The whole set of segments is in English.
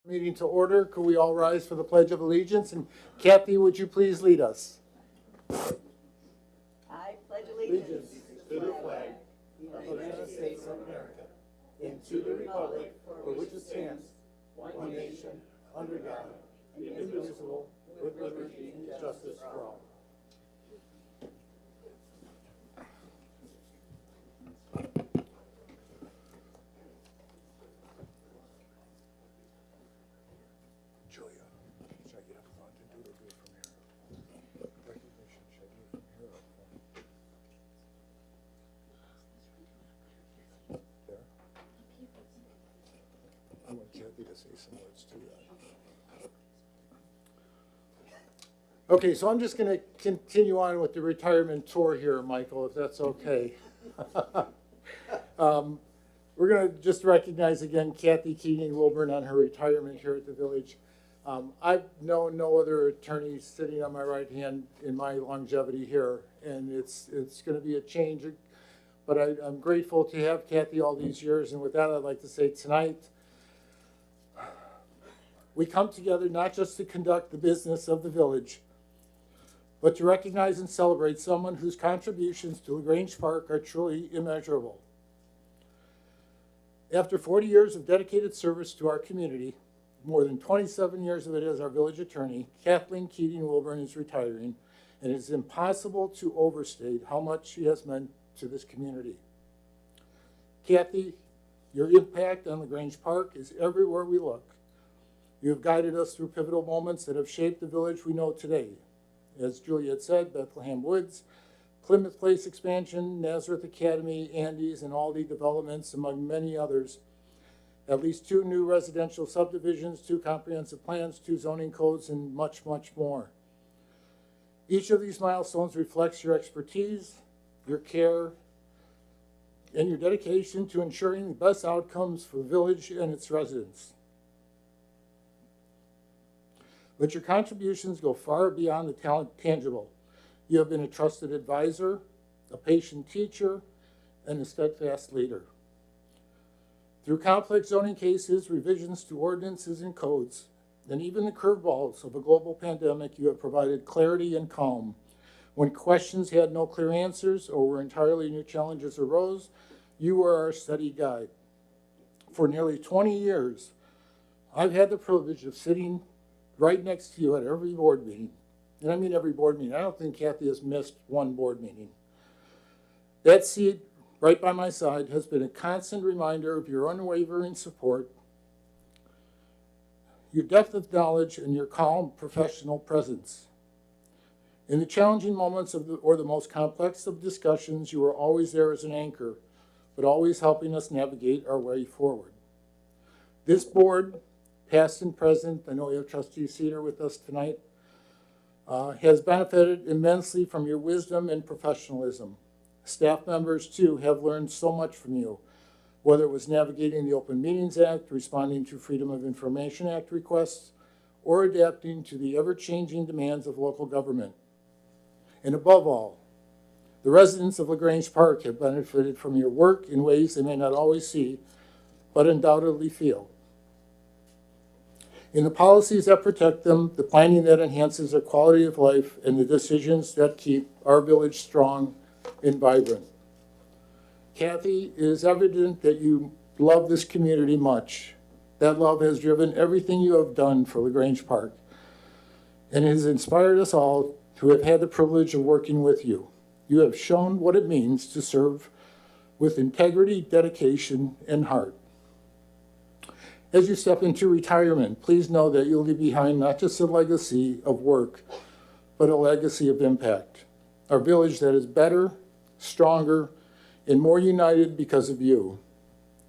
Meeting to order. Could we all rise for the Pledge of Allegiance? And Kathy, would you please lead us? I pledge allegiance to the flag of the United States of America and to the republic for which it stands, one nation, under God, indivisible, with liberty and justice for all. Julia, should I get up front and do it from here? Recognition, should I do it from here or from there? I want Kathy to say some words to that. Okay, so I'm just going to continue on with the retirement tour here, Michael, if that's okay. We're going to just recognize again Kathy Keating-Wilburn on her retirement here at the village. I've known no other attorney sitting on my right hand in my longevity here, and it's going to be a change. But I'm grateful to have Kathy all these years, and with that, I'd like to say tonight, we come together not just to conduct the business of the village, but to recognize and celebrate someone whose contributions to Grange Park are truly immeasurable. After 40 years of dedicated service to our community, more than 27 years of it as our village attorney, Kathleen Keating-Wilburn is retiring, and it is impossible to overstate how much she has meant to this community. Kathy, your impact on Grange Park is everywhere we look. You have guided us through pivotal moments that have shaped the village we know today. As Juliet said, Bethlehem Woods, Plymouth Place expansion, Nazareth Academy, Andes, and Aldi developments, among many others. At least 2 new residential subdivisions, 2 comprehensive plans, 2 zoning codes, and much, much more. Each of these milestones reflects your expertise, your care, and your dedication to ensuring the best outcomes for the village and its residents. But your contributions go far beyond the tangible. You have been a trusted advisor, a patient teacher, and a steadfast leader. Through complex zoning cases, revisions to ordinances and codes, and even the curveballs of a global pandemic, you have provided clarity and calm. When questions had no clear answers or where entirely new challenges arose, you were our steady guide. For nearly 20 years, I've had the privilege of sitting right next to you at every board meeting. And I mean every board meeting. I don't think Kathy has missed one board meeting. That seat right by my side has been a constant reminder of your unwavering support, your depth of knowledge, and your calm professional presence. In the challenging moments or the most complex of discussions, you are always there as an anchor, but always helping us navigate our way forward. This board, past and present, I know we have Trustee Cedar with us tonight, has benefited immensely from your wisdom and professionalism. Staff members, too, have learned so much from you, whether it was navigating the Open Meetings Act, responding to Freedom of Information Act requests, or adapting to the ever-changing demands of local government. And above all, the residents of Grange Park have benefited from your work in ways they may not always see, but undoubtedly feel. In the policies that protect them, the planning that enhances their quality of life, and the decisions that keep our village strong and vibrant. Kathy, it is evident that you love this community much. That love has driven everything you have done for Grange Park, and it has inspired us all who have had the privilege of working with you. You have shown what it means to serve with integrity, dedication, and heart. As you step into retirement, please know that you'll leave behind not just a legacy of work, but a legacy of impact. Our village that is better, stronger, and more united because of you.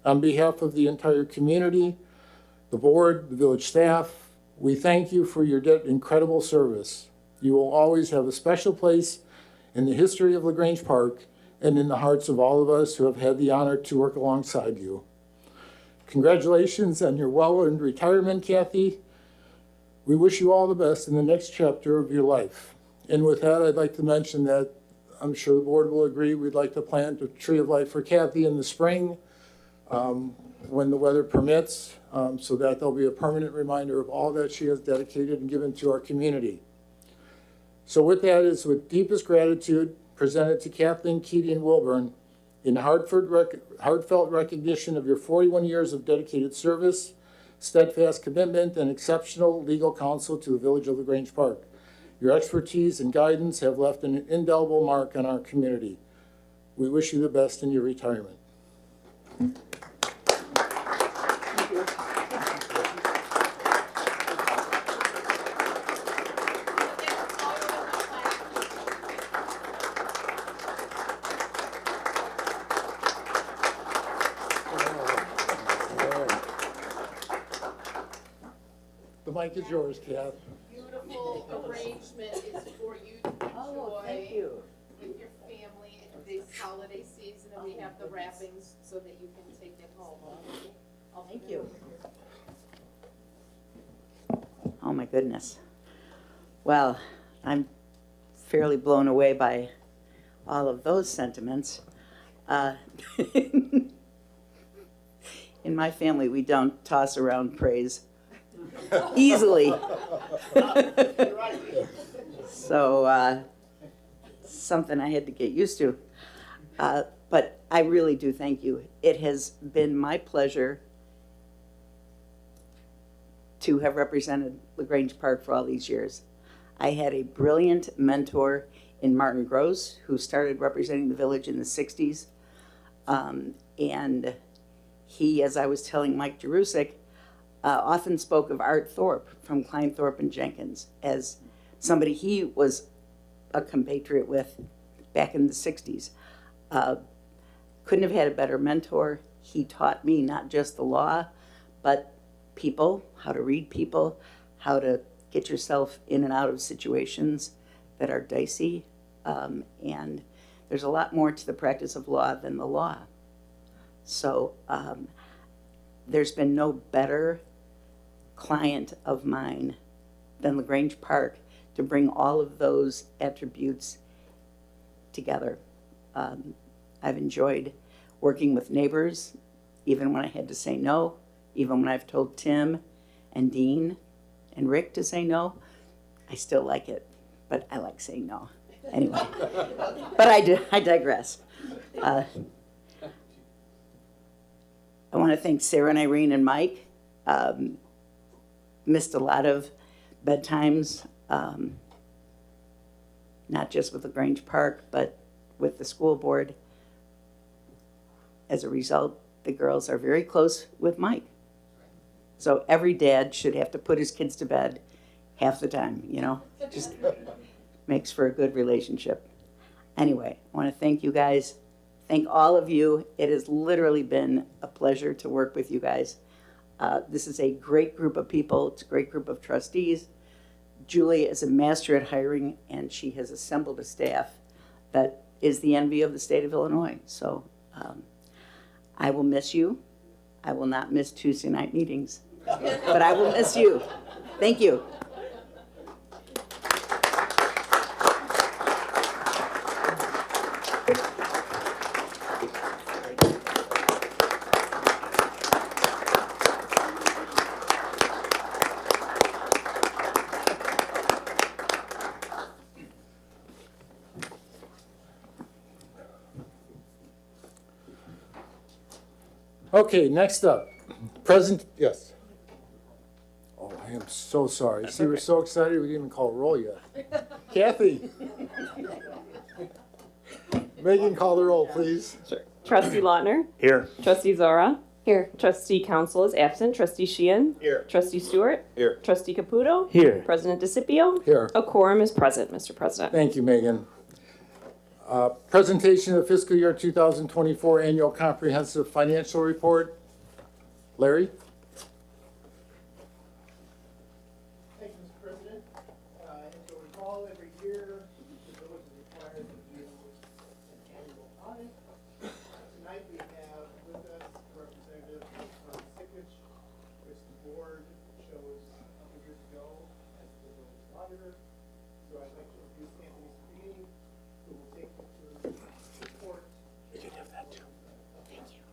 On behalf of the entire community, the board, the village staff, we thank you for your incredible service. You will always have a special place in the history of Grange Park and in the hearts of all of us who have had the honor to work alongside you. Congratulations on your well-earned retirement, Kathy. We wish you all the best in the next chapter of your life. And with that, I'd like to mention that I'm sure the board will agree we'd like to plant a tree of life for Kathy in the spring when the weather permits, so that there'll be a permanent reminder of all that she has dedicated and given to our community. So with that is with deepest gratitude presented to Kathleen Keating Wilburn in heartfelt recognition of your 41 years of dedicated service, steadfast commitment, and exceptional legal counsel to the village of LaGrange Park. Your expertise and guidance have left an indelible mark on our community. We wish you the best in your retirement. The mic is yours, Kath. Beautiful arrangement is for you to enjoy Thank you. with your family this holiday season, and we have the wrappings so that you can take it home. Thank you. Oh my goodness. Well, I'm fairly blown away by all of those sentiments. In my family, we don't toss around praise easily. So something I had to get used to. But I really do thank you. It has been my pleasure to have represented LaGrange Park for all these years. I had a brilliant mentor in Martin Gross, who started representing the village in the 60s. And he, as I was telling Mike Jerusik, often spoke of Art Thorpe from Kleinthorpe and Jenkins as somebody he was a compatriot with back in the 60s. Couldn't have had a better mentor. He taught me not just the law, but people, how to read people, how to get yourself in and out of situations that are dicey. And there's a lot more to the practice of law than the law. So there's been no better client of mine than LaGrange Park to bring all of those attributes together. I've enjoyed working with neighbors, even when I had to say no, even when I've told Tim and Dean and Rick to say no. I still like it, but I like saying no. Anyway, but I digress. I want to thank Sarah and Irene and Mike. Missed a lot of bedtimes, not just with LaGrange Park, but with the school board. As a result, the girls are very close with Mike. So every dad should have to put his kids to bed half the time, you know? Just makes for a good relationship. Anyway, I want to thank you guys. Thank all of you. It has literally been a pleasure to work with you guys. This is a great group of people. It's a great group of trustees. Julie is a master at hiring, and she has assembled a staff that is the envy of the state of Illinois. So I will miss you. I will not miss Tuesday night meetings, but I will miss you. Thank you. Okay, next up, yes. Oh, I am so sorry. See, we're so excited we didn't even call roll yet. Kathy. Megan, call the roll, please. Sure. Trustee Lautner. Here. Trustee Zora. Here. Trustee Council is absent. Trustee Sheehan. Here. Trustee Stewart. Here. Trustee Caputo. Here. President DeCipio. Here. A quorum is present, Mr. President. Thank you, Megan. Presentation of fiscal year 2024 annual comprehensive financial report. Larry? Thank you, Mr. President. As you'll recall, every year, the village is required to do an annual audit. Tonight, we have with us a representative from Sickich, which the board chose a couple years ago as the village auditor. So I'd like to introduce Anthony Speedy, who will take you through the report. You can have that too. Thank you.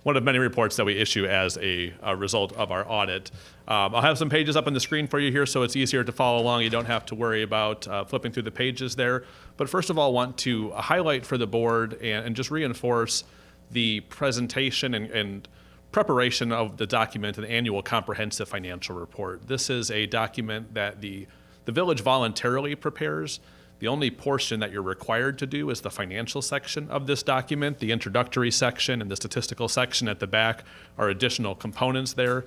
one of many reports that we issue as a result of our audit. I'll have some pages up on the screen for you here so it's easier to follow along. You don't have to worry about flipping through the pages there. But first of all, I want to highlight for the board and just reinforce the presentation and preparation of the document, an annual comprehensive financial report. This is a document that the village voluntarily prepares. The only portion that you're required to do is the financial section of this document. The introductory section and the statistical section at the back are additional components there.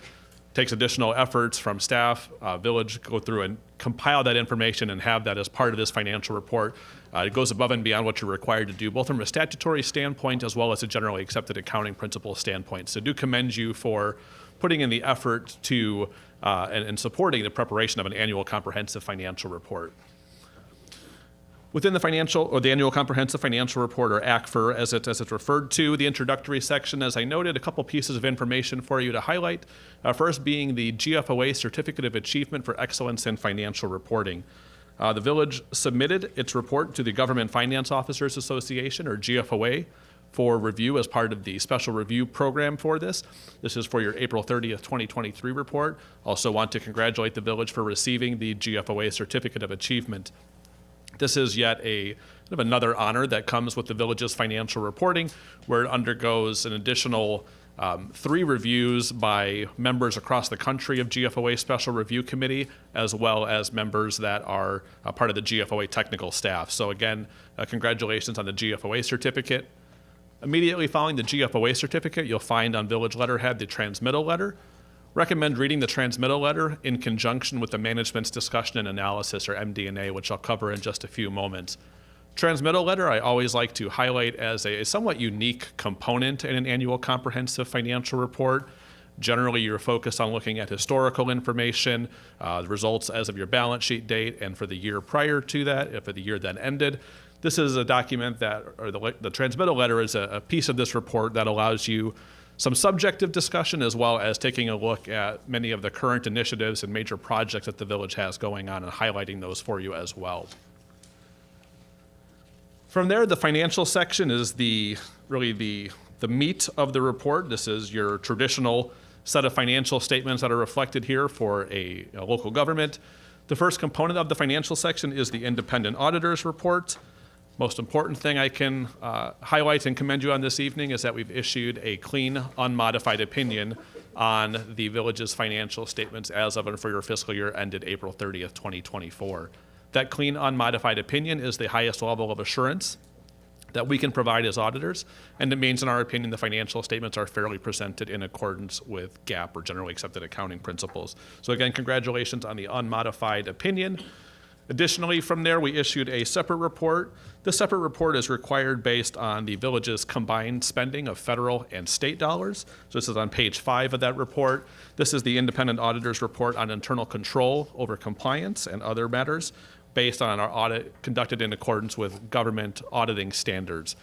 Takes additional efforts from staff, village, go through and compile that information and have that as part of this financial report. It goes above and beyond what you're required to do, both from a statutory standpoint as well as a generally accepted accounting principle standpoint. So do commend you for putting in the effort to and supporting the preparation of an annual comprehensive financial report. Within the financial or the annual comprehensive financial report, or ACFR as it's referred to, the introductory section, as I noted, a couple pieces of information for you to highlight. First being the GFOA Certificate of Achievement for Excellence in Financial Reporting. The village submitted its report to the Government Finance Officers Association, or GFOA, for review as part of the special review program for this. This is for your April 30th, 2023 report. Also want to congratulate the village for receiving the GFOA Certificate of Achievement. This is yet another honor that comes with the village's financial reporting, where it undergoes an additional 3 reviews by members across the country of GFOA Special Review Committee, as well as members that are part of the GFOA technical staff. So again, congratulations on the GFOA certificate. Immediately following the GFOA certificate, you'll find on village letterhead the transmittal letter. Recommend reading the transmittal letter in conjunction with the management's discussion and analysis, or MD&A, which I'll cover in just a few moments. Transmittal letter I always like to highlight as a somewhat unique component in an annual comprehensive financial report. Generally, you're focused on looking at historical information, the results as of your balance sheet date, and for the year prior to that, for the year that ended. This is a document that, or the transmittal letter is a piece of this report that allows you some subjective discussion, as well as taking a look at many of the current initiatives and major projects that the village has going on and highlighting those for you as well. From there, the financial section is really the meat of the report. This is your traditional set of financial statements that are reflected here for a local government. The first component of the financial section is the independent auditor's report. Most important thing I can highlight and commend you on this evening is that we've issued a clean, unmodified opinion on the village's financial statements as of and for your fiscal year ended April 30th, 2024. That clean, unmodified opinion is the highest level of assurance that we can provide as auditors, and it means, in our opinion, the financial statements are fairly presented in accordance with GAAP, or generally accepted accounting principles. So again, congratulations on the unmodified opinion. Additionally, from there, we issued a separate report. This separate report is required based on the village's combined spending of federal and state dollars. So this is on page 5 of that report. This is the independent auditor's report on internal control over compliance and other matters based on our audit conducted in accordance with government auditing standards.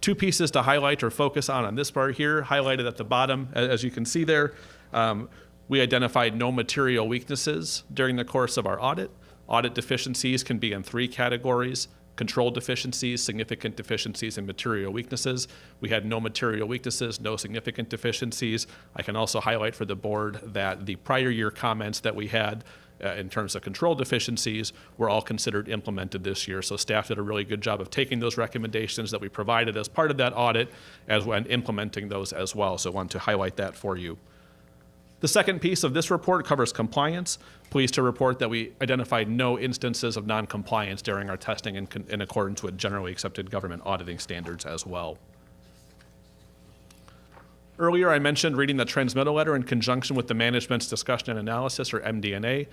2 pieces to highlight or focus on this part here, highlighted at the bottom, as you can see there. We identified no material weaknesses during the course of our audit. Audit deficiencies can be in 3 categories: control deficiencies, significant deficiencies, and material weaknesses. We had no material weaknesses, no significant deficiencies. I can also highlight for the board that the prior year comments that we had in terms of control deficiencies were all considered implemented this year. So staff did a really good job of taking those recommendations that we provided as part of that audit and implementing those as well. So I want to highlight that for you. The second piece of this report covers compliance. Pleased to report that we identified no instances of non-compliance during our testing in accordance with generally accepted government auditing standards as well. Earlier, I mentioned reading the transmittal letter in conjunction with the management's discussion and analysis, or MD&A.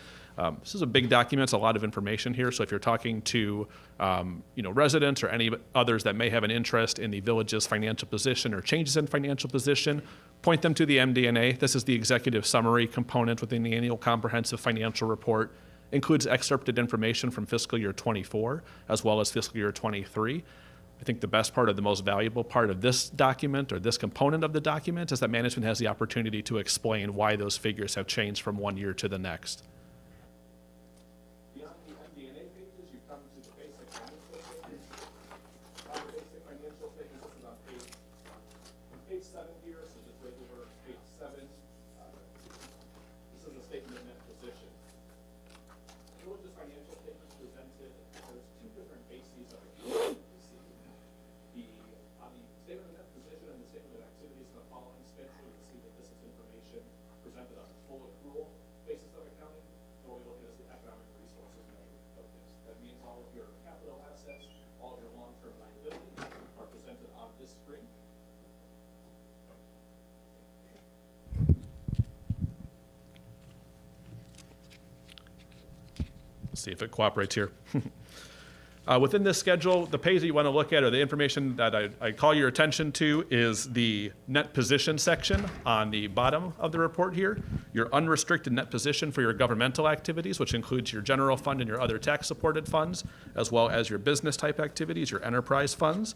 This is a big document. It's a lot of information here. So if you're talking to residents or any others that may have an interest in the village's financial position or changes in financial position, point them to the MD&A. This is the executive summary component within the annual comprehensive financial report. Includes excerpted information from fiscal year 24 as well as fiscal year 23. I think the best part, or the most valuable part of this document, or this component of the document, is that management has the opportunity to explain why those figures have changed from one year to the next. Beyond the MD&A pages, you come to the basic financial statements. The basic financial statements, this is on page 7 here, so just Let's see if it cooperates here. Within this schedule, the page that you want to look at, or the information that I call your attention to, is the net position section on the bottom of the report here. Your unrestricted net position for your governmental activities, which includes your general fund and your other tax-supported funds, as well as your business-type activities, your enterprise funds,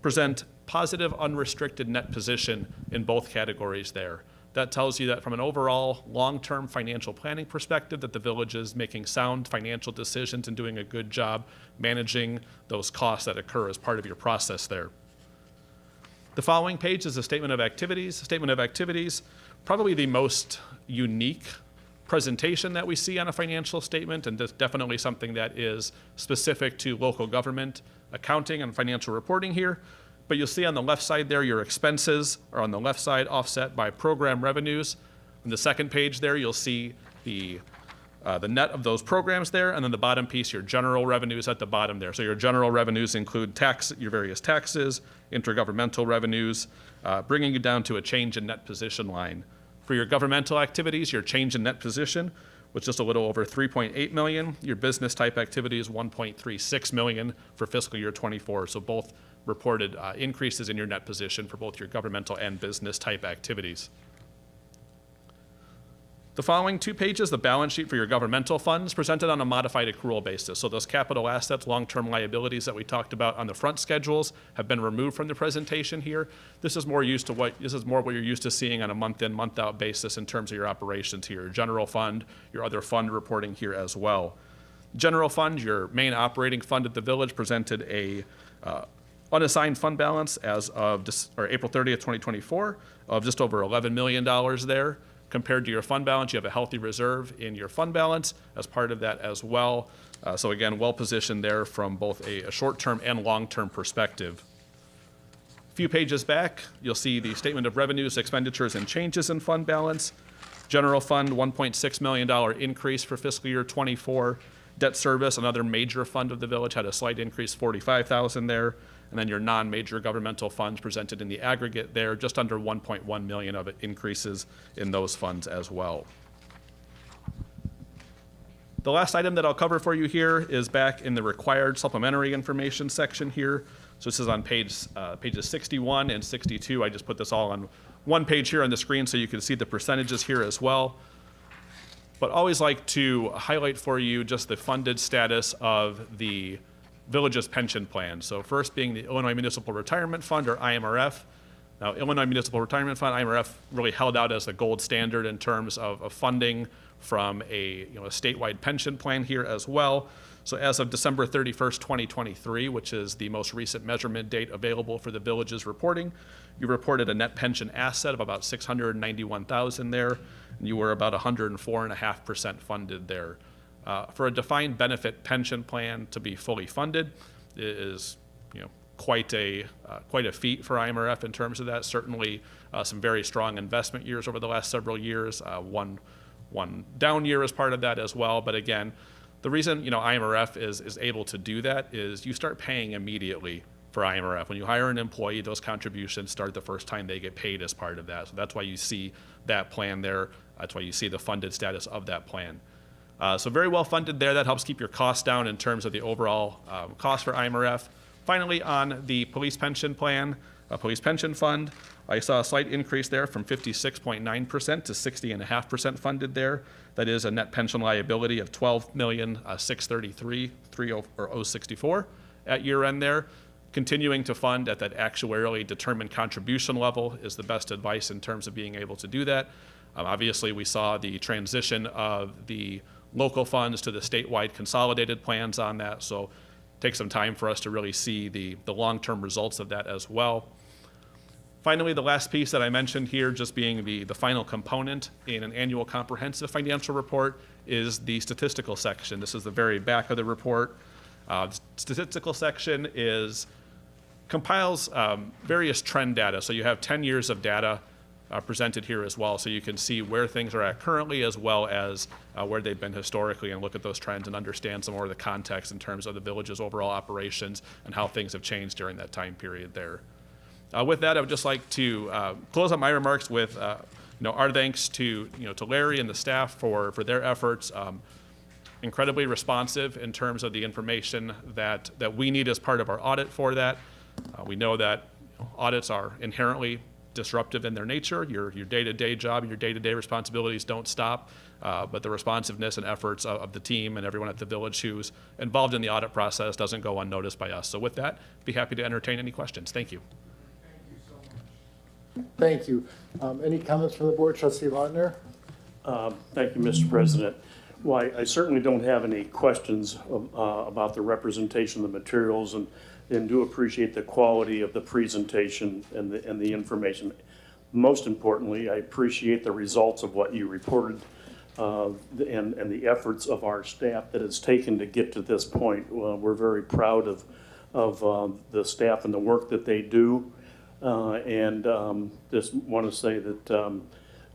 present positive unrestricted net position in both categories there. That tells you that from an overall long-term financial planning perspective, that the village is making sound financial decisions and doing a good job managing those costs that occur as part of your process there. The following page is a statement of activities. A statement of activities, probably the most unique presentation that we see on a financial statement, and that's definitely something that is specific to local government accounting and financial reporting here. But you'll see on the left side there, your expenses are on the left side offset by program revenues. On the second page there, you'll see the net of those programs there, and then the bottom piece, your general revenues at the bottom there. So your general revenues include your various taxes, intergovernmental revenues, bringing you down to a change in net position line. For your governmental activities, your change in net position was just a little over 3.8 million. Your business type activities, 1.36 million for fiscal year 24. So both reported increases in your net position for both your governmental and business type activities. The following two pages, the balance sheet for your governmental funds, presented on a modified accrual basis. So those capital assets, long-term liabilities that we talked about on the front schedules have been removed from the presentation here. This is more what you're used to seeing on a month-in, month-out basis in terms of your operations here. Your general fund, your other fund reporting here as well. General fund, your main operating fund at the village, presented a unassigned fund balance as of April 30th, 2024 of just over $11 million there. Compared to your fund balance, you have a healthy reserve in your fund balance as part of that as well. So again, well positioned there from both a short-term and long-term perspective. A few pages back, you'll see the statement of revenues, expenditures, and changes in fund balance. General fund, $1.6 million increase for fiscal year 24. Debt service, another major fund of the village, had a slight increase, $45,000 there. And then your non-major governmental funds presented in the aggregate there, just under 1.1 million of it increases in those funds as well. The last item that I'll cover for you here is back in the required supplementary information section here. So this is on pages 61 and 62. I just put this all on one page here on the screen so you can see the percentages here as well. But always like to highlight for you just the funded status of the village's pension plan. So first being the Illinois Municipal Retirement Fund, or IMRF. Now, Illinois Municipal Retirement Fund, IMRF, really held out as the gold standard in terms of funding from a statewide pension plan here as well. So as of December 31st, 2023, which is the most recent measurement date available for the village's reporting, you reported a net pension asset of about $691,000 there, and you were about 104.5% funded there. For a defined benefit pension plan to be fully funded is, quite a feat for IMRF in terms of that. Certainly, some very strong investment years over the last several years. One down year as part of that as well. But again, the reason IMRF is able to do that is you start paying immediately for IMRF. When you hire an employee, those contributions start the first time they get paid as part of that. So that's why you see that plan there. That's why you see the funded status of that plan. So very well funded there. That helps keep your costs down in terms of the overall cost for IMRF. Finally, on the police pension plan, police pension fund, I saw a slight increase there from 56.9% to 60.5% funded there. That is a net pension liability of $12,633,064 at year end there. Continuing to fund at that actuarially determined contribution level is the best advice in terms of being able to do that. Obviously, we saw the transition of the local funds to the statewide consolidated plans on that, so it takes some time for us to really see the long-term results of that as well. Finally, the last piece that I mentioned here, just being the final component in an annual comprehensive financial report, is the statistical section. This is the very back of the report. The statistical section compiles various trend data, so you have 10 years of data presented here as well, so you can see where things are at currently as well as where they've been historically, and look at those trends and understand some more of the context in terms of the village's overall operations and how things have changed during that time period there. With that, I would just like to close out my remarks with our thanks to Larry and the staff for their efforts. incredibly responsive in terms of the information that we need as part of our audit for that. We know that audits are inherently disruptive in their nature. Your day-to-day job, your day-to-day responsibilities don't stop, but the responsiveness and efforts of the team and everyone at the village who's involved in the audit process doesn't go unnoticed by us. So with that, be happy to entertain any questions. Thank you. Thank you. Any comments from the board? Trustee Lautner? Thank you, Mr. President. Well, I certainly don't have any questions about the representation of the materials, and do appreciate the quality of the presentation and the information. Most importantly, I appreciate the results of what you reported and the efforts of our staff that it's taken to get to this point. We're very proud of the staff and the work that they do, and just want to say that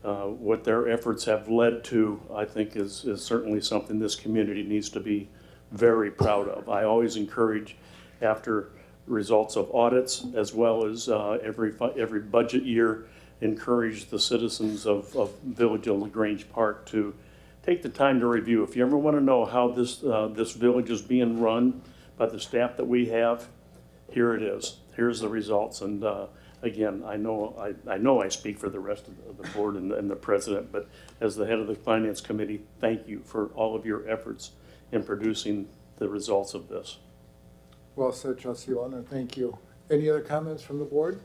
what their efforts have led to, I think, is certainly something this community needs to be very proud of. I always encourage, after results of audits, as well as every budget year, encourage the citizens of Village of LaGrange Park to take the time to review. If you ever want to know how this village is being run by the staff that we have, here it is. Here's the results. And again, I know I speak for the rest of the board and the president, but as the head of the Finance Committee, thank you for all of your efforts in producing the results of this. Well said, Trustee Lautner. Thank you. Any other comments from the board?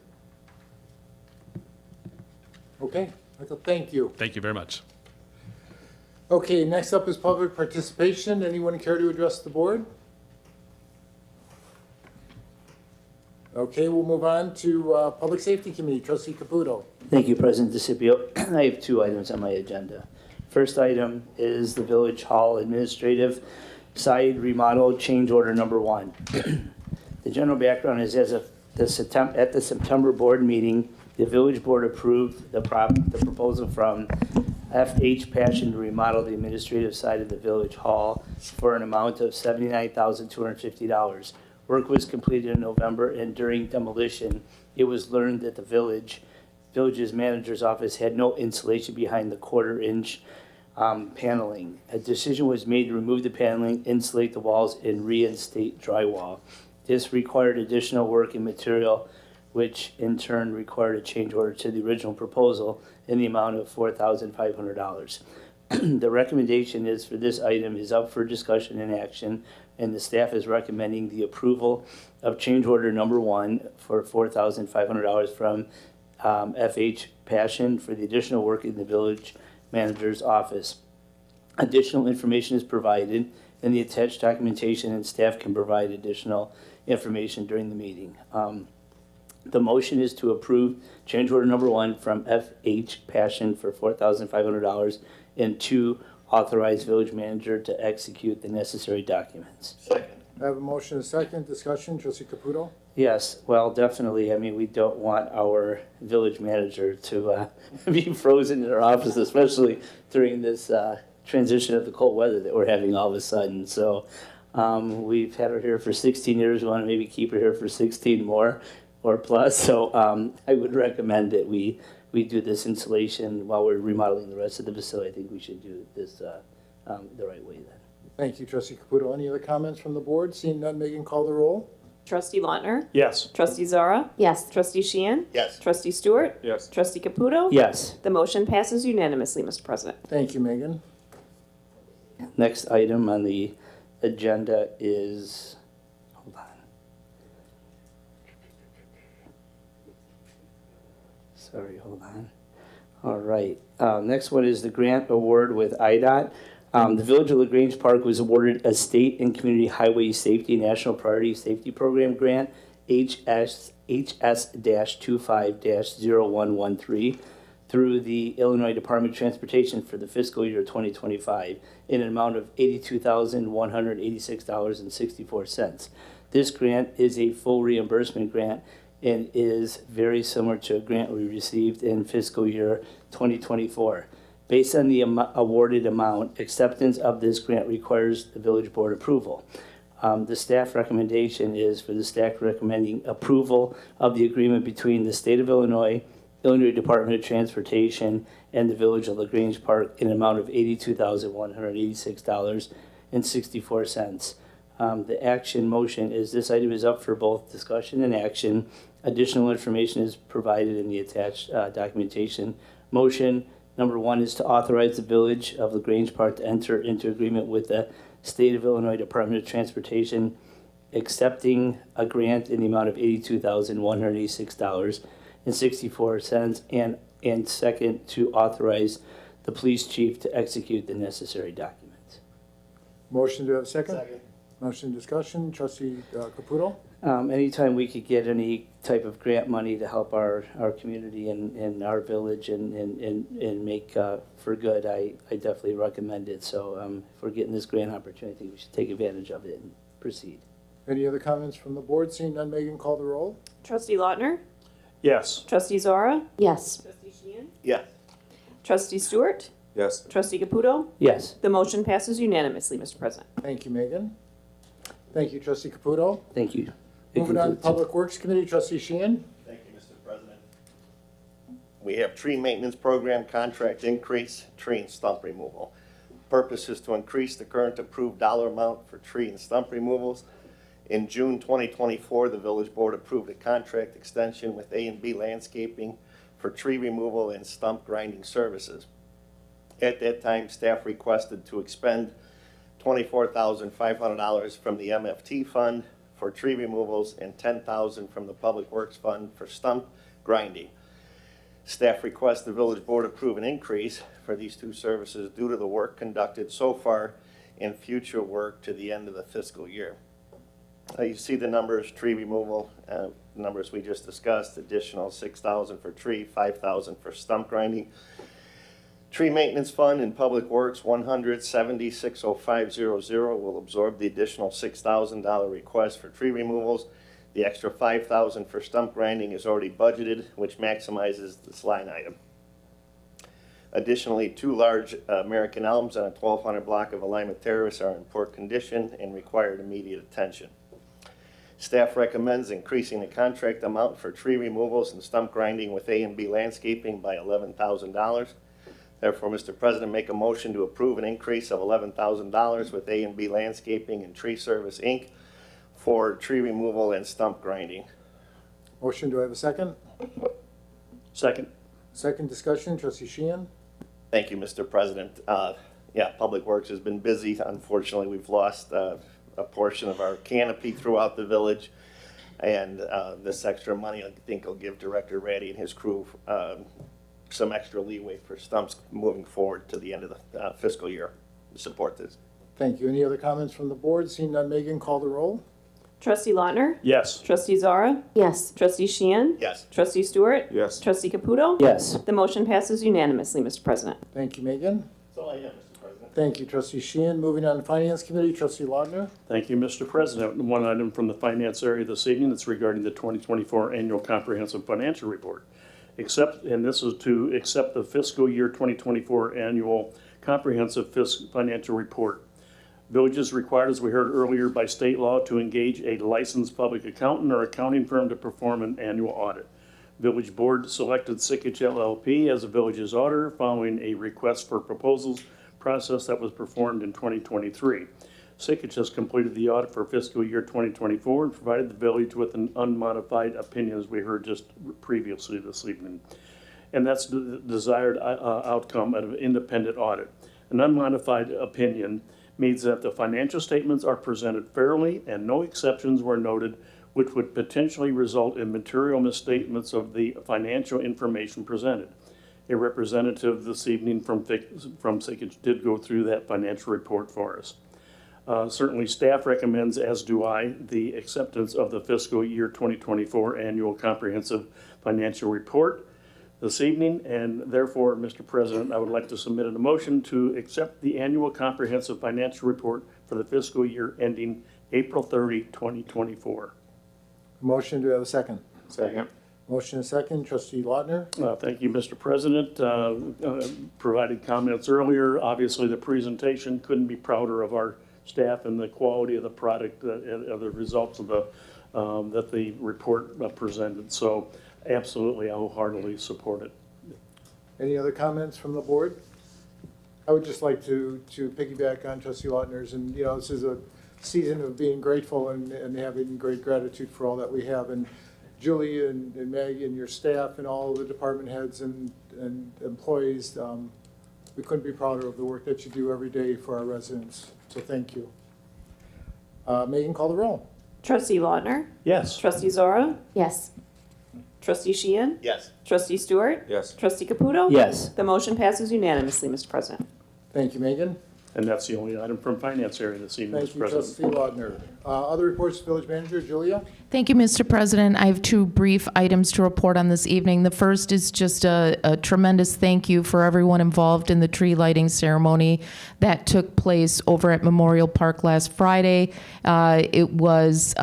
Okay, Michael, thank you. Thank you very much. Okay, next up is public participation. Anyone care to address the board? Okay, we'll move on to Public Safety Committee. Trustee Caputo. Thank you, President DeCipio. I have two items on my agenda. First item is the Village Hall Administrative Side Remodel Change Order Number 1. The general background is at the September board meeting, the Village Board approved the proposal from FH Passion to remodel the administrative side of the Village Hall for an amount of $79,250. Work was completed in November, and during demolition, it was learned that the village's manager's office had no insulation behind the quarter-inch paneling. A decision was made to remove the paneling, insulate the walls, and reinstate drywall. This required additional work and material, which in turn required a change order to the original proposal in the amount of $4,500. The recommendation is for this item is up for discussion and action, and the staff is recommending the approval of change order number 1 for $4,500 from FH Passion for the additional work in the village manager's office. Additional information is provided in the attached documentation, and staff can provide additional information during the meeting. The motion is to approve change order number 1 from FH Passion for $4,500 and to authorize village manager to execute the necessary documents. Second. I have a motion and a second. Discussion. Trustee Caputo. Yes, well, definitely. I mean, we don't want our village manager to be frozen in our office, especially during this transition of the cold weather that we're having all of a sudden. So we've had her here for 16 years. We want to maybe keep her here for 16 more or plus. So I would recommend that we do this installation while we're remodeling the rest of the facility. I think we should do this the right way then. Thank you, Trustee Caputo. Any other comments from the board? Seeing none, Megan, call the roll. Trustee Lautner? Yes. Trustee Zara? Yes. Trustee Sheehan? Yes. Trustee Stewart? Yes. Trustee Caputo? Yes. The motion passes unanimously, Mr. President. Thank you, Megan. Next item on the agenda is, hold on. Sorry, hold on. All right. Next one is the grant award with IDOT. The Village of LaGrange Park was awarded a State and Community Highway Safety National Priority Safety Program grant, HS-25-0113, through the Illinois Department of Transportation for the fiscal year 2025 in an amount of $82,186.64. This grant is a full reimbursement grant and is very similar to a grant we received in fiscal year 2024. Based on the awarded amount, acceptance of this grant requires the village board approval. The staff recommendation is for the staff recommending approval of the agreement between the state of Illinois Department of Transportation, and the Village of LaGrange Park in an amount of $82,186 $1,022.64. The action motion is this item is up for both discussion and action. Additional information is provided in the attached documentation. Motion number 1 is to authorize the Village of LaGrange Park to enter into agreement with the State of Illinois Department of Transportation, accepting a grant in the amount of $82,186.64, and second, to authorize the police chief to execute the necessary documents. Motion, do I have a second? Motion discussion, trustee Caputo? Anytime we could get any type of grant money to help our community and our village and make for good, I definitely recommend it. So if we're getting this grant opportunity, I think we should take advantage of it and proceed. Any other comments from the board? Seeing none, Megan, call the roll. Trustee Lautner? Yes. Trustee Zora? Yes. Trustee Sheehan? Yes. Trustee Stewart? Yes. Trustee Caputo? Yes. The motion passes unanimously, Mr. President. Thank you, Megan. Thank you, trustee Caputo. Thank you. Moving on to Public Works Committee, trustee Sheehan. Thank you, Mr. President. We have tree maintenance program contract increase, tree and stump removal. Purpose is to increase the current approved dollar amount for tree and stump removals. In June 2024, the village board approved a contract extension with A&B Landscaping for tree removal and stump grinding services. At that time, staff requested to expend $24,500 from the MFT fund for tree removals and $10,000 from the Public Works Fund for stump grinding. Staff requests the village board approve an increase for these two services due to the work conducted so far and future work to the end of the fiscal year. You see the numbers, tree removal, numbers we just discussed, additional $6,000 for tree, $5,000 for stump grinding. Tree Maintenance Fund in Public Works, $170,605.00 will absorb the additional $6,000 request for tree removals. The extra $5,000 for stump grinding is already budgeted, which maximizes this line item. Additionally, 2 large American elms on a 1,200 block of Alignment Terrace are in poor condition and required immediate attention. Staff recommends increasing the contract amount for tree removals and stump grinding with A&B Landscaping by $11,000. Therefore, Mr. President, make a motion to approve an increase of $11,000 with A&B Landscaping and Tree Service, Inc. for tree removal and stump grinding. Motion, do I have a second? Second. Second discussion, trustee Sheehan. Thank you, Mr. President. Yeah, Public Works has been busy. Unfortunately, we've lost a portion of our canopy throughout the village. And this extra money, I think, will give Director Ratty and his crew some extra leeway for stumps moving forward to the end of the fiscal year to support this. Thank you. Any other comments from the board? Seeing none, Megan, call the roll. Trustee Lautner? Yes. Trustee Zara? Yes. Trustee Sheehan? Yes. Trustee Stewart? Yes. Trustee Caputo? Yes. The motion passes unanimously, Mr. President. Thank you, Megan. That's all I have, Mr. President. Thank you, trustee Sheehan. Moving on to Finance Committee, trustee Lautner. Thank you, Mr. President. One item from the finance area this evening that's regarding the 2024 Annual Comprehensive Financial Report. And this is to accept the fiscal year 2024 Annual Comprehensive Financial Report. Village is required, as we heard earlier, by state law to engage a licensed public accountant or accounting firm to perform an annual audit. Village Board selected Sikich LLP as the village's auditor following a request for proposals process that was performed in 2023. Sikich has completed the audit for fiscal year 2024 and provided the village with an unmodified opinion, as we heard just previously this evening. And that's the desired outcome of an independent audit. An unmodified opinion means that the financial statements are presented fairly and no exceptions were noted, which would potentially result in material misstatements of the financial information presented. A representative this evening from Sikich did go through that financial report for us. Certainly staff recommends, as do I, the acceptance of the fiscal year 2024 Annual Comprehensive Financial Report this evening, and therefore, Mr. President, I would like to submit a motion to accept the Annual Comprehensive Financial Report for the fiscal year ending April 30, 2024. Motion, do I have a second? Second. Motion and second, trustee Lautner. Thank you, Mr. President. Provided comments earlier. Obviously, the presentation, couldn't be prouder of our staff and the quality of the product, of the results of the that the report presented. So absolutely, I wholeheartedly support it. Any other comments from the board? I would just like to piggyback on Trustee Lautner's, and, you know, this is a season of being grateful and having great gratitude for all that we have. And Julie and Maggie and your staff and all the department heads and employees, we couldn't be prouder of the work that you do every day for our residents. So thank you. Megan, call the roll. Trustee Lautner. Yes. Trustee Zora. Yes. Trustee Sheehan. Yes. Trustee Stewart. Yes. Trustee Caputo. Yes. The motion passes unanimously, Mr. President. Thank you, Megan. And that's the only item from finance area this evening, Thank Mr. you, President. Trustee Lautner. Other reports, Village Manager, Julia? Thank you, Mr. President. I have two brief items to report on this evening. The first is just a tremendous thank you for everyone involved in the tree lighting ceremony that took place over at Memorial Park last Friday. It was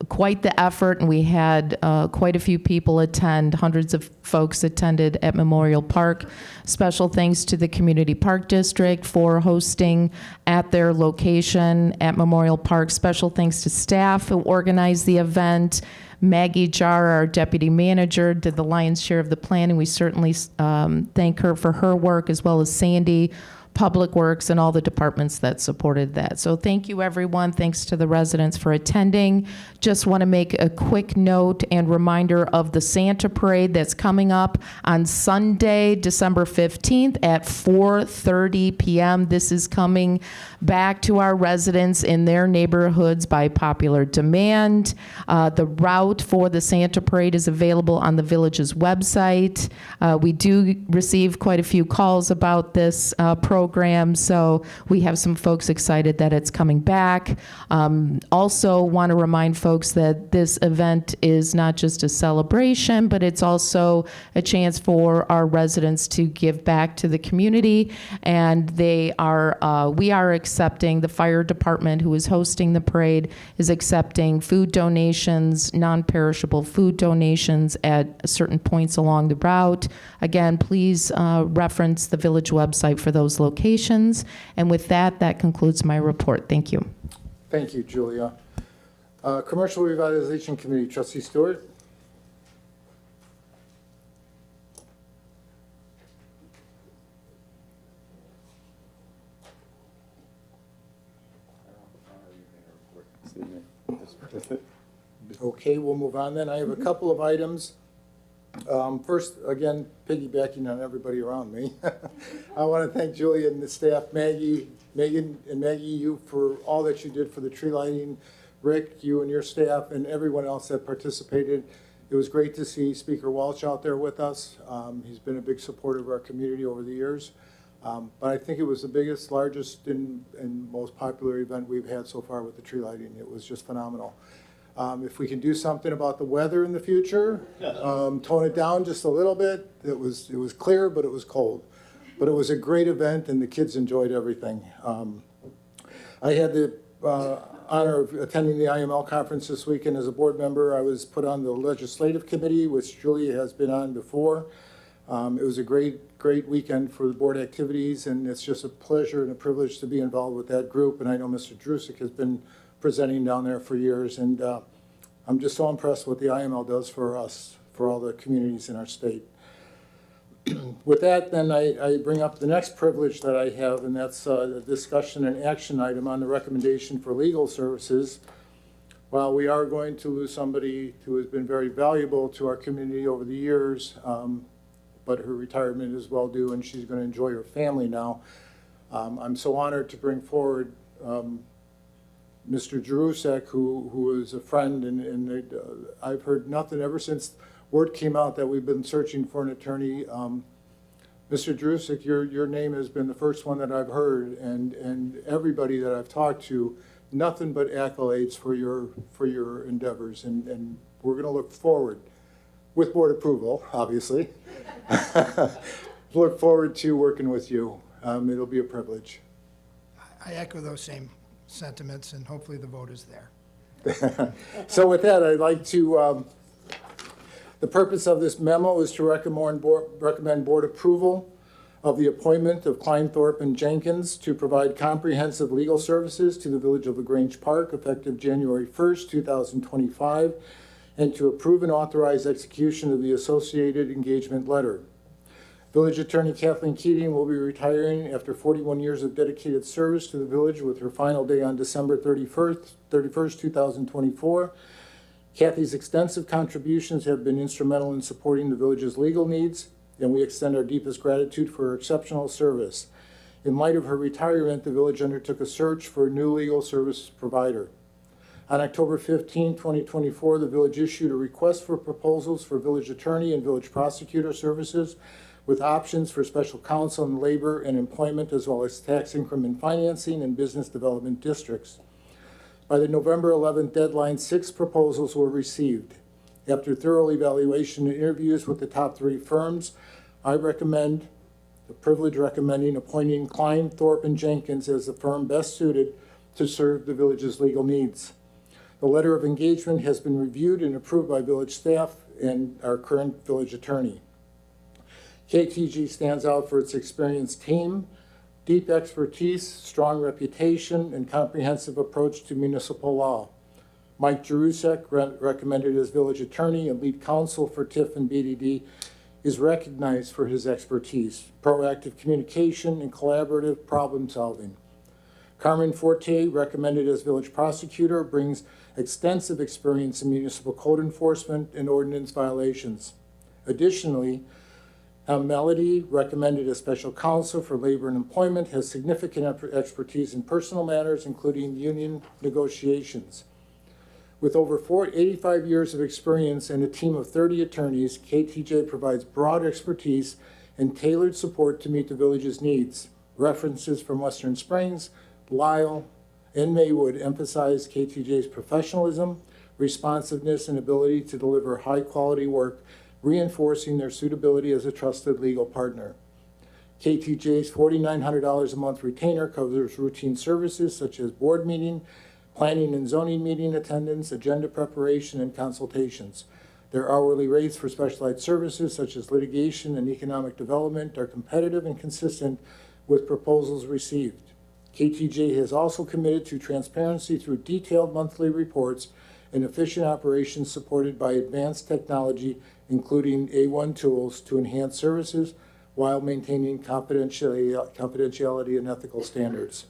quite the effort, and we had quite a few people attend. Hundreds of folks attended at Memorial Park. Special thanks to the Community Park District for hosting at their location at Memorial Park. Special thanks to staff who organized the event. Maggie Jar, our deputy manager, did the lion's share of the planning. We certainly thank her for her work, as well as Sandy, Public Works, and all the departments that supported that. So thank you, everyone. Thanks to the residents for attending. Just want to make a quick note and reminder of the Santa Parade that's coming up on Sunday, December 15th at 4:30 p.m. This is coming back to our residents in their neighborhoods by popular demand. The route for the Santa Parade is available on the village's website. We do receive quite a few calls about this program, so we have some folks excited that it's coming back. Also want to remind folks that this event is not just a celebration, but it's also a chance for our residents to give back to the community, and we are accepting, the fire department who is hosting the parade is accepting food donations, non-perishable food donations at certain points along the route. Again, please reference the village website for those locations. And with that, that concludes my report. Thank you. Thank you, Julia. Commercial Revitalization Committee, Trustee Stewart? Okay, we'll move on then. I have a couple of items. First, again, piggybacking on everybody around me, I want to thank Julia and the staff, Megan and Maggie, you for all that you did for the tree lighting, Rick, you and your staff, and everyone else that participated. It was great to see Speaker Walsh out there with us. He's been a big supporter of our community over the years. But I think it was the biggest, largest, and most popular event we've had so far with the tree lighting. It was just phenomenal. If we can do something about the weather in the future, tone it down just a little bit. It was clear, but it was cold. But it was a great event, and the kids enjoyed everything. I had the honor of attending the IML conference this weekend as a board member. I was put on the legislative committee, which Julia has been on before. It was a great weekend for the board activities, and it's just a pleasure and a privilege to be involved with that group. And I know Mr. Drusik has been presenting down there for years, and I'm just so impressed what the IML does for us, for all the communities in our state. With that, then I bring up the next privilege that I have, and that's a discussion and action item on the recommendation for legal services. While we are going to lose somebody who has been very valuable to our community over the years, but her retirement is well due, and she's going to enjoy her family now. I'm so honored to bring forward Mr. Jerusek, who is a friend, and I've heard nothing ever since word came out that we've been searching for an attorney. Mr. Jerusek, your name has been the first one that I've heard, and everybody that I've talked to, nothing but accolades for your endeavors, and we're going to look forward, with board approval, obviously, look forward to working with you. It'll be a privilege. I echo those same sentiments, and hopefully the vote is there. So with that, I'd like to, the purpose of this memo is to recommend board approval of the appointment of Kleinthorpe and Jenkins to provide comprehensive legal services to the Village of Grange Park effective January 1st, 2025, and to approve and authorize execution of the associated engagement letter. Village Attorney Kathleen Keating will be retiring after 41 years of dedicated service to the village, with her final day on December 31st, 2024. Kathy's extensive contributions have been instrumental in supporting the village's legal needs, and we extend our deepest gratitude for her exceptional service. In light of her retirement, the village undertook a search for a new legal service provider. On October 15, 2024, the village issued a request for proposals for village attorney and village prosecutor services, with options for special counsel in labor and employment, as well as tax increment financing and business development districts. By the November 11th deadline, 6 proposals were received. After thorough evaluation and interviews with the top 3 firms, I recommend, the privilege recommending, appointing Klein, Thorpe, and Jenkins as the firm best suited to serve the village's legal needs. The letter of engagement has been reviewed and approved by village staff and our current village attorney. KTG stands out for its experienced team, deep expertise, strong reputation, and comprehensive approach to municipal law. Mike Jerusek, recommended as village attorney and lead counsel for TIF and BDD, is recognized for his expertise, proactive communication, and collaborative problem solving. Carmen Forte, recommended as village prosecutor, brings extensive experience in municipal code enforcement and ordinance violations. Additionally, Melody, recommended as special counsel for labor and employment, has significant expertise in personal matters, including union negotiations. With over 85 years of experience and a team of 30 attorneys, KTJ provides broad expertise and tailored support to meet the village's needs. References from Western Springs, Lyle, and Maywood emphasize KTJ's professionalism, responsiveness, and ability to deliver high-quality work, reinforcing their suitability as a trusted legal partner. KTJ's $4,900 a month retainer covers routine services such as board meeting, planning and zoning meeting attendance, agenda preparation, and consultations. Their hourly rates for specialized services such as litigation and economic development are competitive and consistent with proposals received. KTJ has also committed to transparency through detailed monthly reports and efficient operations supported by advanced technology, including A1 tools, to enhance services while maintaining confidentiality and ethical standards.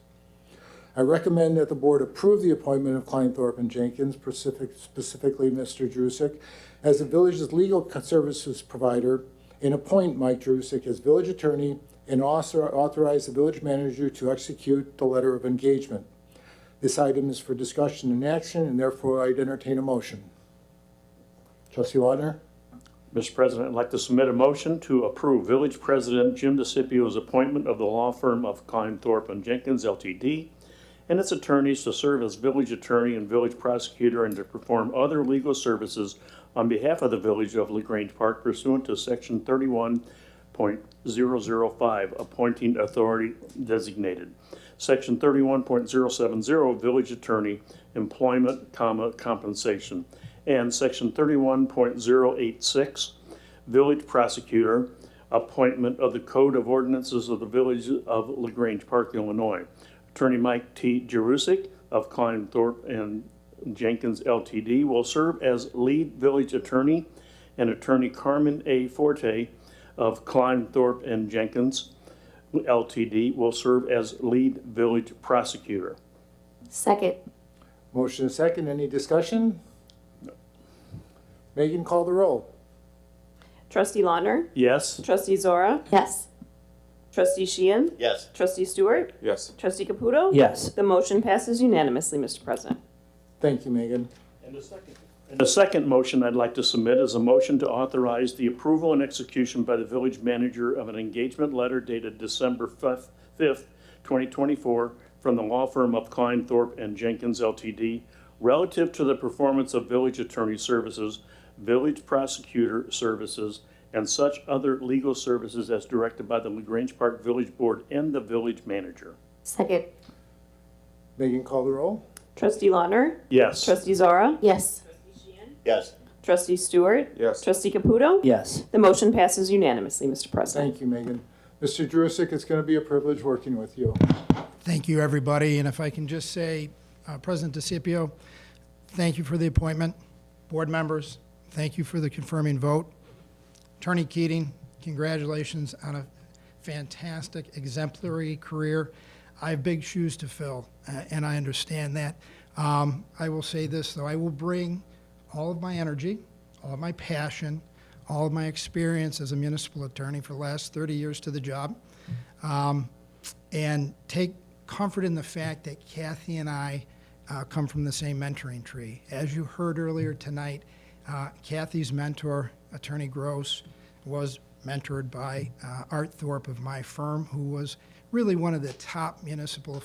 I recommend that the board approve the appointment of Klein, Thorpe, and Jenkins, specifically Mr. Drusik, as the village's legal services provider, and appoint Mike Drusik as village attorney and authorize the village manager to execute the letter of engagement. This item is for discussion and action, and therefore I'd entertain a motion. Trustee Lautner? Mr. President, I'd like to submit a motion to approve Village President Jim DeCipio's appointment of the law firm of Klein, Thorpe, and Jenkins, Ltd., and its attorneys to serve as village attorney and village prosecutor and to perform other legal services on behalf of the village of LaGrange Park pursuant to Section 31.005, appointing authority designated. Section 31.070, village attorney, employment, compensation. And Section 31.086, village prosecutor, appointment of the Code of Ordinances of the Village of LaGrange Park, Illinois. Attorney Mike T. Jerusik of Klein, Thorpe, and Jenkins, Ltd. will serve as lead village attorney, and Attorney Carmen A. Forte of Klein, Thorpe, and Jenkins, Ltd. will serve as lead village prosecutor. Second. Motion and second. Any discussion? No. Megan, call the roll. Trustee Lautner? Yes. Trustee Zora? Yes. Trustee Sheehan? Yes. Trustee Stewart? Yes. Trustee Caputo? Yes. The motion passes unanimously, Mr. President. Thank you, Megan. And the second motion I'd like to submit is a motion to authorize the approval and execution by the village manager of an engagement letter dated December 5th, 2024, from the law firm of Klein, Thorpe, and Jenkins, Ltd., relative to the performance of village attorney services, village prosecutor services, and such other legal services as directed by the LaGrange Park Village Board and the village manager. Second. Megan, call the roll. Trustee Lautner? Yes. Trustee Zora? Yes. Yes. Trustee Stewart? Yes. Trustee Caputo? Yes. The motion passes unanimously, Mr. President. Thank you, Megan. Mr. Drusik, it's going to be a privilege working with you. Thank you, everybody. And if I can just say, President DeCipio, thank you for the appointment. Board members, thank you for the confirming vote. Attorney Keating, congratulations on a fantastic, exemplary career. I have big shoes to fill, and I understand that. I will say this, though. I will bring all of my energy, all of my passion, all of my experience as a municipal attorney for the last 30 years to the job, and take comfort in the fact that Kathy and I come from the same mentoring tree. As you heard earlier tonight, Kathy's mentor, Attorney Gross, was mentored by Art Thorpe of my firm, who was really one of the top municipal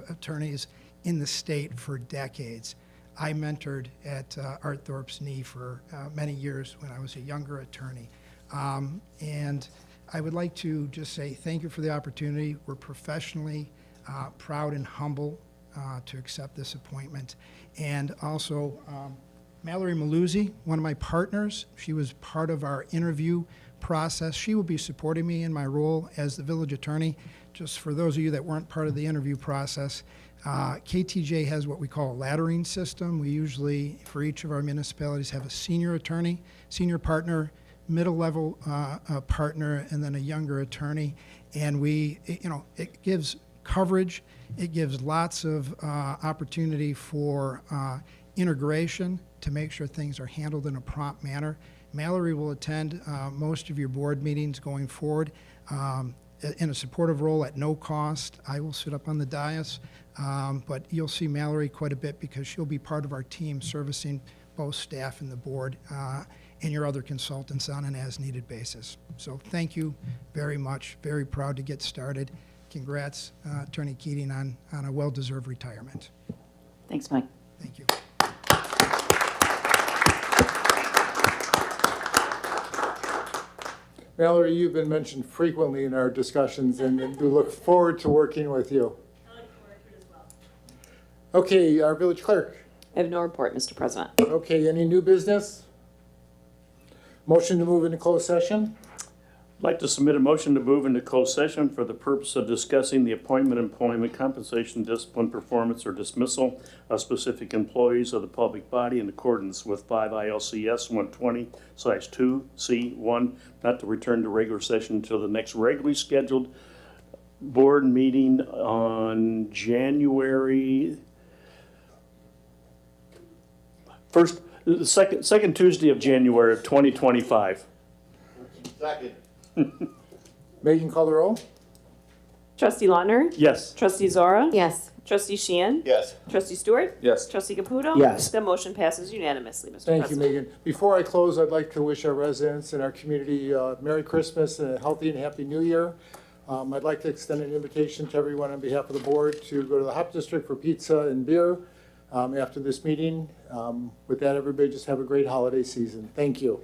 attorneys in the state for decades. I mentored at Art Thorpe's knee for many years when I was a younger attorney. And I would like to just say thank you for the opportunity. We're professionally proud and humble to accept this appointment. And also, Mallory Maluzzi, one of my partners, she was part of our interview process. She will be supporting me in my role as the village attorney. Just for those of you that weren't part of the interview process, KTJ has what we call a laddering system. We usually, for each of our municipalities, have a senior attorney, senior partner, middle level partner, and then a younger attorney. And we, it gives coverage. It gives lots of opportunity for integration to make sure things are handled in a prompt manner. Mallory will attend most of your board meetings going forward in a supportive role at no cost. I will sit up on the dais, but you'll see Mallory quite a bit because she'll be part of our team servicing both staff and the board and your other consultants on an as-needed basis. So thank you very much. Very proud to get started. Congrats, Attorney Keating, on a well-deserved retirement. Thanks, Mike. Thank you. Mallory, you've been mentioned frequently in our discussions, and we look forward to working with you. I look forward to it as well. Okay, our village clerk. I have no report, Mr. President. Okay, any new business? Motion to move into closed session? I'd like to submit a motion to move into closed session for the purpose of discussing the appointment, employment, compensation, discipline, performance, or dismissal of specific employees of the public body in accordance with 5 ILCS 120/2C1, not to return to regular session until the next regularly scheduled board meeting on January 1st, the second Tuesday of January of 2025. Second. Megan, call the roll. Trustee Lautner? Yes. Trustee Zora? Yes. Trustee Sheehan? Yes. Trustee Stewart? Yes. Trustee Caputo? Yes. The motion passes unanimously, Mr. Thank you, President. Megan. Before I close, I'd like to wish our residents and our community Merry Christmas and a healthy and happy New Year. I'd like to extend an invitation to everyone on behalf of the board to go to the Hop District for pizza and beer after this meeting. With that, everybody just have a great holiday season. Thank you.